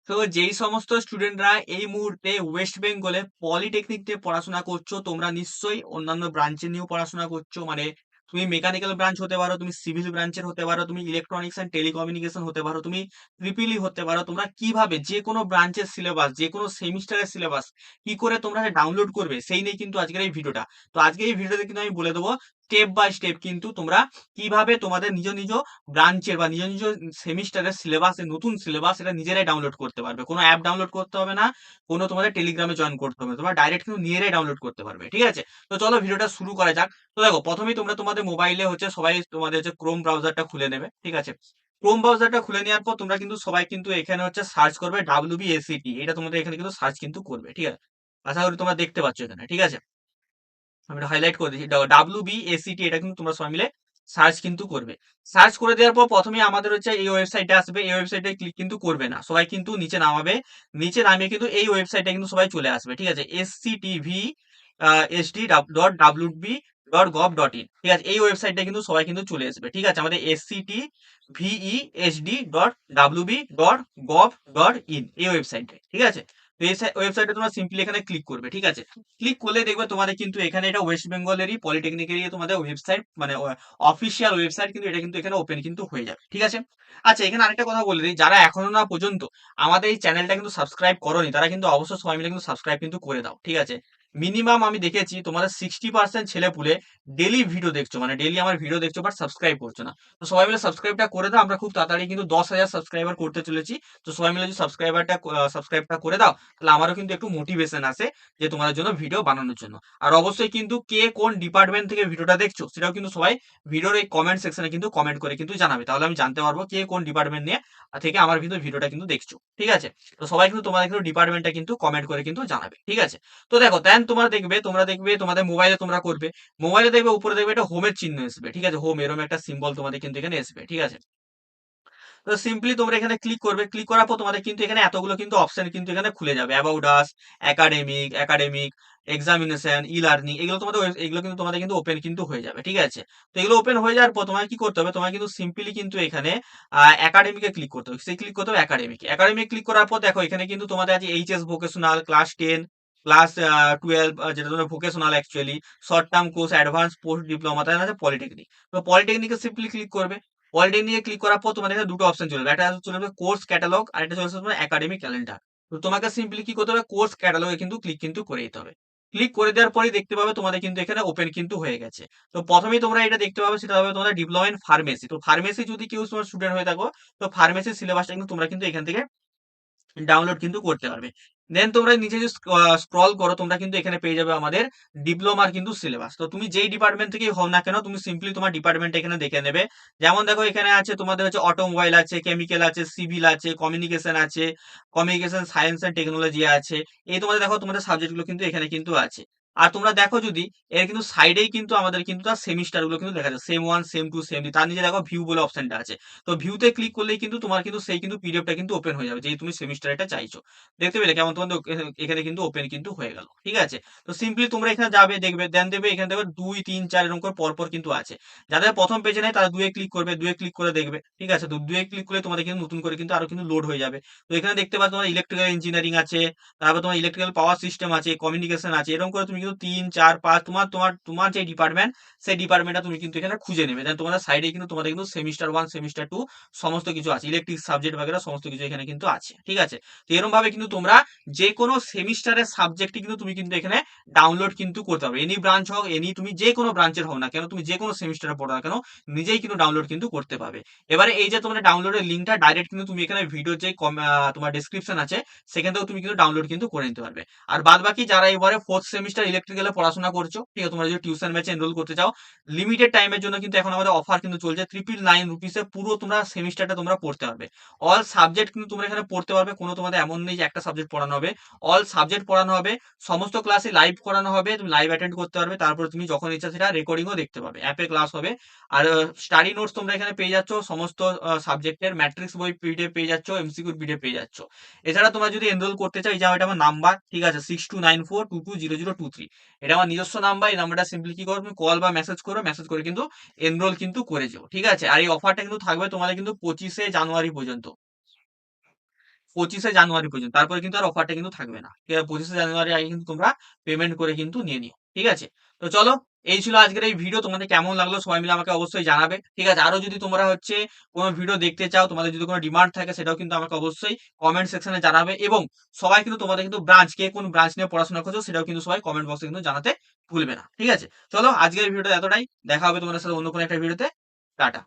তো যেই সমস্ত স্টুডেন্টরা এই মুহূর্তে ওয়েস্ট বেঙ্গলে পলিটেকনিক নিয়ে পড়াশোনা করছো, তোমরা নিশ্চয়ই অন্যান্য ব্রাঞ্চে নিয়েও পড়াশোনা করছো। মানে তুমি মেকানিক্যাল ব্রাঞ্চ হতে পারো, তুমি সিভিল ব্রাঞ্চের হতে পারো, তুমি ইলেকট্রনিক্স অ্যান্ড টেলিকমিউনিকেশন হতে পারো, তুমি ট্রিপল হতে পারো। তোমরা কিভাবে যে কোনো ব্রাঞ্চের সিলেবাস, যে কোনো সেমিস্টারের সিলেবাস কি করে তোমরা ডাউনলোড করবে সেই নিয়ে কিন্তু আজকের এই ভিডিওটা। তো আজকে এই ভিডিওতে কিন্তু আমি বলে দেবো স্টেপ বাই স্টেপ কিন্তু তোমরা কিভাবে তোমাদের নিজ নিজ ব্রাঞ্চের বা নিজ নিজ সেমিস্টারের সিলেবাস, নতুন সিলেবাস এটা নিজেরাই ডাউনলোড করতে পারবে। কোনো অ্যাপ ডাউনলোড করতে হবে না, কোনো তোমাদের টেলিগ্রামে জয়েন করতে হবে না, তোমরা ডাইরেক্ট কিন্তু নিজেরাই ডাউনলোড করতে পারবে। ঠিক আছে, তো চলো ভিডিওটা শুরু করা যাক। তো দেখো, প্রথমেই তোমরা তোমাদের মোবাইলে সবাই তোমাদের ক্রোম ব্রাউজারটা খুলে নেবে। ঠিক আছে, ক্রোম ব্রাউজারটা খুলে নেওয়ার পর তোমরা কিন্তু সবাই কিন্তু এখানে সার্চ করবে WBACT, এটা তোমাদের এখানে কিন্তু সার্চ কিন্তু করবে। ঠিক আছে, আশা করি তোমরা দেখতে পাচ্ছ এখানে। ঠিক আছে, আমি এটা হাইলাইট করে দিচ্ছি, WBACT, এটা কিন্তু তোমরা সবাই মিলে সার্চ কিন্তু করবে। সার্চ করে দেওয়ার পর প্রথমে আমাদের এই ওয়েবসাইটে আসবে। এই ওয়েবসাইটে ক্লিক কিন্তু করবে না, সবাই কিন্তু নিচে নামাবে। নিচে নামিয়ে কিন্তু এই ওয়েবসাইটে কিন্তু সবাই চলে আসবে। ঠিক আছে, sctvsd.wb.gov.in, ঠিক আছে, এই ওয়েবসাইটে কিন্তু সবাই কিন্তু চলে আসবে। ঠিক আছে, আমাদের sctvesd.wb.gov.in এই ওয়েবসাইটে। ঠিক আছে, তো এই ওয়েবসাইটে তোমরা সিম্পলি এখানে ক্লিক করবে। ঠিক আছে, ক্লিক করলে দেখবে তোমাদের কিন্তু এখানে এটা ওয়েস্ট বেঙ্গলেরই পলিটেকনিকেরই তোমাদের ওয়েবসাইট, মানে অফিসিয়াল ওয়েবসাইট কিন্তু এটা কিন্তু এখানে ওপেন কিন্তু হয়ে যাবে। ঠিক আছে, আচ্ছা এখানে আরেকটা কথা বলে দিই, যারা এখনো না পর্যন্ত আমাদের এই চ্যানেলটা কিন্তু সাবস্ক্রাইব করোনি তারা কিন্তু অবশ্যই সবাই মিলে কিন্তু সাবস্ক্রাইব কিন্তু করে দাও। ঠিক আছে, মিনিমাম আমি দেখেছি তোমাদের 60% ছেলে পুলে ডেলি ভিডিও দেখছো, মানে ডেলি আমার ভিডিও দেখছো, বাট সাবস্ক্রাইব করছো না। তো সবাই মিলে সাবস্ক্রাইবটা করে দাও, আমরা খুব তাড়াতাড়ি কিন্তু 10,000 সাবস্ক্রাইবার করতে চলেছি। তো সবাই মিলে যদি সাবস্ক্রাইবটা করে দাও, তাহলে আমারও কিন্তু একটু মোটিভেশন আসে যে তোমাদের জন্য ভিডিও বানানোর জন্য। আর অবশ্যই কিন্তু কে কোন ডিপার্টমেন্ট থেকে ভিডিওটা দেখছো সেটাও কিন্তু সবাই ভিডিওর এই কমেন্ট সেকশনে কিন্তু কমেন্ট করে কিন্তু জানাবে, তাহলে আমি জানতে পারবো কে কোন ডিপার্টমেন্ট নিয়ে থেকে আমার কিন্তু ভিডিওটা কিন্তু দেখছো। ঠিক আছে, তো সবাই কিন্তু তোমাদের কিন্তু ডিপার্টমেন্টটা কিন্তু কমেন্ট করে কিন্তু জানাবে। ঠিক আছে, তো দেখো দেন তোমরা দেখবে তোমাদের মোবাইলে তোমরা করবে। মোবাইলে দেখবে উপরে দেখবে একটা হোমের চিহ্ন আসবে। ঠিক আছে, হোম এরকম একটা সিম্বল তোমাদের কিন্তু এখানে আসবে। ঠিক আছে, তো সিম্পলি তোমরা এখানে ক্লিক করবে। ক্লিক করার পর তোমাদের কিন্তু এখানে এতগুলো কিন্তু অপশন কিন্তু এখানে খুলে যাবে, about us, academic, examination, e learning, এগুলো কিন্তু তোমাদের কিন্তু ওপেন কিন্তু হয়ে যাবে। ঠিক আছে, তো এগুলো ওপেন হয়ে যাওয়ার পর তোমার কি করতে হবে, তোমার কিন্তু সিম্পলি কিন্তু এখানে একাডেমিকে ক্লিক করতে হবে। সেই ক্লিক করতে হবে একাডেমিক ক্লিক করার পর দেখো এখানে কিন্তু তোমাদের আছে এইচএস ভোকেশনাল, ক্লাস 10, ক্লাস 12, যেটা তোমাদের vocational actually, short term course, advance post diploma, তাই আছে পলিটেকনিক। তো পলিটেকনিকে সিম্পলি ক্লিক করবে। পলিটেকনিকে ক্লিক করার পর তোমাদের এখানে দুটো অপশন চলে যাবে, একটা চলে যাবে কোর্স ক্যাটালগ, আর একটা চলে আসবে একাডেমিক ক্যালেন্ডার। তো তোমাকে সিম্পলি কি করতে হবে, কোর্স ক্যাটালগে কিন্তু ক্লিক কিন্তু করে দিতে হবে। ক্লিক করে দেওয়ার পরেই দেখতে পাবে তোমাদের কিন্তু এখানে ওপেন কিন্তু হয়ে গেছে। তো প্রথমেই তোমরা এটা দেখতে পাবে, সেটা হবে তোমাদের ডিপ্লোমা ইন ফার্মেসি। তো ফার্মেসি যদি কেউ তোমার স্টুডেন্ট হয়ে থাকো, তো ফার্মেসি সিলেবাসটা কিন্তু তোমরা কিন্তু এখান থেকে ডাউনলোড কিন্তু করতে পারবে। দেন তোমরা নিচে যে স্ক্রল করো, তোমরা কিন্তু এখানে পেয়ে যাবে আমাদের ডিপ্লোমার কিন্তু সিলেবাস। তো তুমি যেই ডিপার্টমেন্ট থেকেই হও না কেন, তুমি সিম্পলি তোমার ডিপার্টমেন্ট এখানে দেখে নেবে। যেমন দেখো এখানে আছে তোমাদের অটোমোবাইল আছে, কেমিক্যাল আছে, সিভিল আছে, কমিউনিকেশন আছে, কমিউনিকেশন সায়েন্স এন্ড টেকনোলজি আছে। এই তোমাদের দেখো তোমাদের সাবজেক্টগুলো কিন্তু এখানে কিন্তু আছে। আর তোমরা দেখো যদি এর কিন্তু সাইডেই কিন্তু আমাদের কিন্তু তার সেমিস্টার গুলো কিন্তু দেখা যায়, সেম 1, সেম 2, সেম 3, তার নিচে দেখো ভিউ বলে অপশনটা আছে। তো ভিউতে ক্লিক করলেই কিন্তু তোমার কিন্তু সেই কিন্তু পিডিএফটা কিন্তু ওপেন হয়ে যাবে, যেই তুমি সেমিস্টার এটা চাইছো। দেখতে পেলে কেমন তোমাদের এখানে কিন্তু ওপেন কিন্তু হয়ে গেল। ঠিক আছে, তো সিম্পলি তোমরা এখানে যাবে, দেখবে দেন দেবে এখানে দেখবে 2, 3, 4 এরকম করে পরপর কিন্তু আছে। যাদের প্রথম পেজে নেই তারা 2-এ ক্লিক করবে, 2-এ ক্লিক করে দেখবে। ঠিক আছে, তো 2-এ ক্লিক করলে তোমাদের কিন্তু নতুন করে কিন্তু আরো কিন্তু লোড হয়ে যাবে। তো এখানে দেখতে পাচ্ছ তোমার ইলেকট্রিক্যাল ইঞ্জিনিয়ারিং আছে, তারপর তোমার ইলেকট্রিক্যাল পাওয়ার সিস্টেম আছে, কমিউনিকেশন আছে, এরকম করে তুমি কিন্তু 3, 4, 5 তোমার যে ডিপার্টমেন্ট, সেই ডিপার্টমেন্টটা তুমি কিন্তু এখানে খুঁজে নেবে। দেন তোমাদের সাইডে কিন্তু তোমাদের কিন্তু সেমিস্টার 1, সেমিস্টার 2 সমস্ত কিছু আছে, ইলেকট্রিক সাবজেক্ট বাগেরা সমস্ত কিছু এখানে কিন্তু আছে। ঠিক আছে, তো এরকম ভাবে কিন্তু তোমরা যে কোনো সেমিস্টারের সাবজেক্টই কিন্তু তুমি কিন্তু এখানে ডাউনলোড কিন্তু করতে পারবে। এনি ব্রাঞ্চ হোক, তুমি যে কোনো ব্রাঞ্চের হও না কেন, তুমি যে কোনো সেমিস্টারে পড়ো না কেন, নিজেই কিন্তু ডাউনলোড কিন্তু করতে পারবে। এবারে এই যে তোমার ডাউনলোডের লিঙ্কটা ডাইরেক্ট কিন্তু তুমি এখানে ভিডিও যে তোমার ডেসক্রিপশন আছে সেখান থেকেও তুমি কিন্তু ডাউনলোড কিন্তু করে নিতে পারবে। আর বাদ বাকি যারা এবারে 4th সেমিস্টার ইলেকট্রিক্যালে পড়াশোনা করছো, ঠিক আছে, তোমরা যদি টিউশন ব্যাচে এনরোল করতে চাও, লিমিটেড টাইমের জন্য কিন্তু এখন আমাদের অফার কিন্তু চলছে, 999 পুরো তোমরা সেমিস্টারটা তোমরা পড়তে পারবে। অল সাবজেক্ট কিন্তু তোমরা এখানে পড়তে পারবে, কোনো তোমাদের এমন নেই যে একটা সাবজেক্ট পড়ানো হবে, অল সাবজেক্ট পড়ানো হবে। সমস্ত ক্লাসে লাইভ করানো হবে, তুমি লাইভ অ্যাটেন্ড করতে পারবে, তারপরে তুমি যখন ইচ্ছা সেটা রেকর্ডিংও দেখতে পাবে, অ্যাপে ক্লাস হবে। আর স্টাডি নোটস তোমরা এখানে পেয়ে যাচ্ছ, সমস্ত সাবজেক্টের ম্যাট্রিক্স বই পিডিএফ পেয়ে যাচ্ছ, এমসিকিউ পিডিএফ পেয়ে যাচ্ছ। এছাড়া তোমরা যদি এনরোল করতে চাও, এই যে এটা আমার নাম্বার, ঠিক আছে, 6294220023, এটা আমার নিজস্ব নাম্বার। এই নাম্বারটা সিম্পলি কি করো, তুমি কল বা মেসেজ করো, মেসেজ করে কিন্তু এনরোল কিন্তু করে যাও। ঠিক আছে, আর এই অফারটা কিন্তু থাকবে তোমাদের কিন্তু 25শে জানুয়ারি পর্যন্ত। 25শে জানুয়ারি পর্যন্ত। তারপরে কিন্তু আর অফারটা কিন্তু থাকবে না। ঠিক আছে? 25শে জানুয়ারির আগে কিন্তু তোমরা পেমেন্ট করে কিন্তু নিয়ে নিও। ঠিক আছে? তো চলো, এই ছিল আজকের এই ভিডিও। তোমাদের কেমন লাগলো সবাই মিলে আমাকে অবশ্যই জানাবে। ঠিক আছে? আরো যদি তোমরা হচ্ছে কোনো ভিডিও দেখতে চাও, তোমাদের যদি কোনো ডিমান্ড থাকে সেটাও কিন্তু আমাকে অবশ্যই কমেন্ট সেকশনে জানাবে, এবং সবাই কিন্তু তোমাদের কিন্তু ব্রাঞ্চ, কে কোন ব্রাঞ্চ নিয়ে পড়াশোনা করছো সেটাও কিন্তু সবাই কমেন্ট বক্সে কিন্তু জানাতে ভুলবে না। ঠিক আছে? চলো, আজকের ভিডিওটা এতটাই। দেখা হবে তোমাদের সাথে অন্য কোনো একটা ভিডিওতে। টাটা।